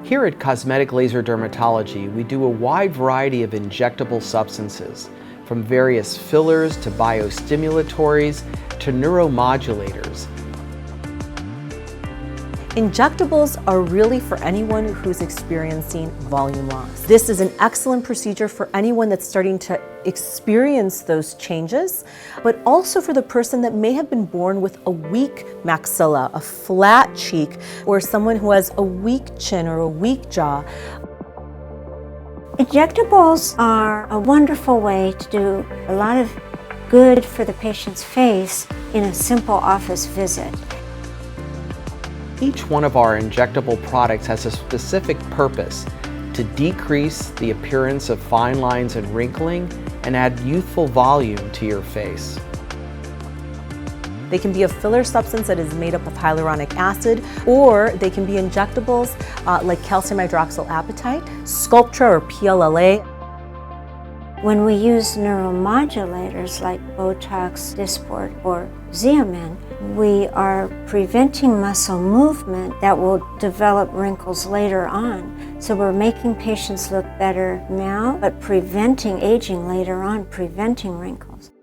Here at Cosmetic Laser Dermatology, we do a wide variety of injectable substances, from various fillers to biostimulatories to neuromodulators. Injectables are really for anyone who's experiencing volume loss. This is an excellent procedure for anyone that's starting to experience those changes, but also for the person that may have been born with a weak maxilla, a flat cheek, or someone who has a weak chin or a weak jaw. Injectables are a wonderful way to do a lot of good for the patient's face in a simple office visit. Each one of our injectable products has a specific purpose to decrease the appearance of fine lines and wrinkling and add youthful volume to your face. They can be a filler substance that is made up of hyaluronic acid, or they can be injectables like calcium hydroxyapatite, Sculptra or PLLA. When we use neuromodulators like Botox, Dysport, or Xeomin, we are preventing muscle movement that will develop wrinkles later on. So we're making patients look better now, but preventing aging later on, preventing wrinkles.